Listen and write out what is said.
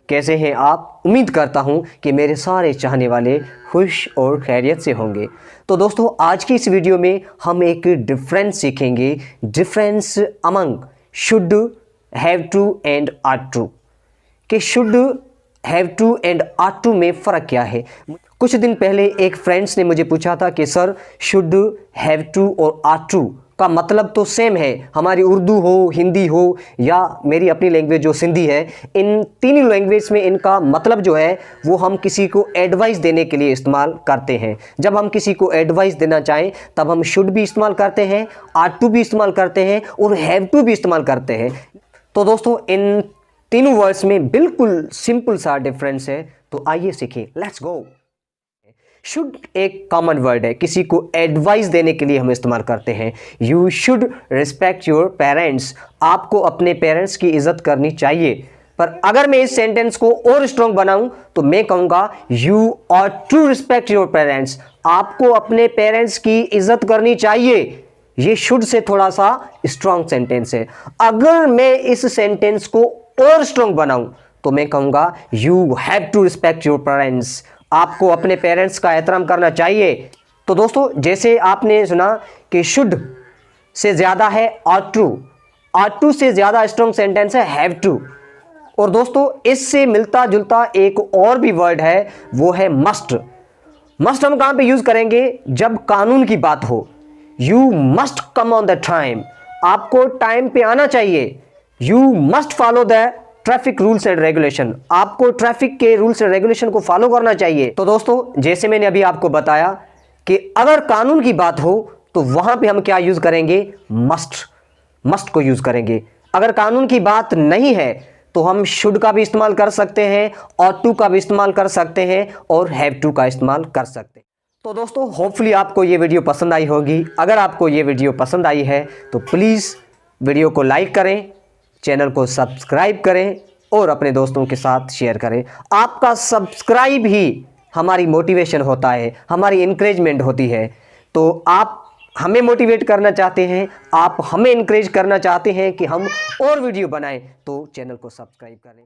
कैसे हैं आप? उम्मीद करता हूं कि मेरे सारे चाहने वाले खुश और खैरियत से होंगे। तो दोस्तों, आज की इस वीडियो में हम एक डिफरेंस सीखेंगे, difference among should, have to and are to. कि should, have to and are to में फ़र्क क्या है। कुछ दिन पहले एक फ्रेंड्स ने मुझे पूछा था कि सर, शुड, हैव टू और आर टू का मतलब तो सेम है, हमारी उर्दू हो, हिंदी हो या मेरी अपनी लैंग्वेज जो सिंधी है, इन तीनों लैंग्वेज में इनका मतलब जो है वो हम किसी को एडवाइस देने के लिए इस्तेमाल करते हैं। जब हम किसी को एडवाइस देना चाहें तब हम शुड भी इस्तेमाल करते हैं, आर टू भी इस्तेमाल करते हैं और हैव टू भी इस्तेमाल करते हैं। तो दोस्तों, इन तीनों वर्ड्स में बिल्कुल सिंपल सा डिफरेंस है, तो आइए सीखें। Let's go. शुड एक कॉमन वर्ड है, किसी को एडवाइस देने के लिए हम इस्तेमाल करते हैं। You should respect your parents, आपको अपने पेरेंट्स की इज्जत करनी चाहिए। पर अगर मैं इस सेंटेंस को और स्ट्रॉन्ग बनाऊं तो मैं कहूंगा you are to respect your parents, आपको अपने पेरेंट्स की इज्जत करनी चाहिए। ये शुड से थोड़ा सा स्ट्रॉन्ग सेंटेंस है। अगर मैं इस सेंटेंस को और स्ट्रॉन्ग बनाऊं तो मैं कहूंगा you have to respect your parents, आपको अपने पेरेंट्स का एहतराम करना चाहिए। तो दोस्तों, जैसे आपने सुना कि शुड से ज़्यादा है आर टू से ज़्यादा स्ट्रॉन्ग सेंटेंस है हैव टू। और दोस्तों, इससे मिलता जुलता एक और भी वर्ड है, वो है मस्ट। मस्ट हम कहाँ पे यूज़ करेंगे? जब कानून की बात हो। You must come on the time, आपको टाइम पे आना चाहिए। You must follow the traffic rules and regulation, आपको ट्रैफिक के रूल्स एंड रेगुलेशन को फॉलो करना चाहिए। तो दोस्तों, जैसे मैंने अभी आपको बताया कि अगर कानून की बात हो तो वहां पे हम क्या यूज करेंगे? मस्ट को यूज करेंगे। अगर कानून की बात नहीं है तो हम शुड का भी इस्तेमाल कर सकते हैं, ऑट टू का भी इस्तेमाल कर सकते हैं और हैव टू का इस्तेमाल कर सकते हैं। तो दोस्तों, होपफुली आपको ये वीडियो पसंद आई होगी। अगर आपको ये वीडियो पसंद आई है तो प्लीज़ वीडियो को लाइक करें, चैनल को सब्सक्राइब करें और अपने दोस्तों के साथ शेयर करें। आपका सब्सक्राइब ही हमारी मोटिवेशन होता है, हमारी इंकरेजमेंट होती है। तो आप हमें मोटिवेट करना चाहते हैं, आप हमें इंकरेज करना चाहते हैं कि हम और वीडियो बनाएं, तो चैनल को सब्सक्राइब करें।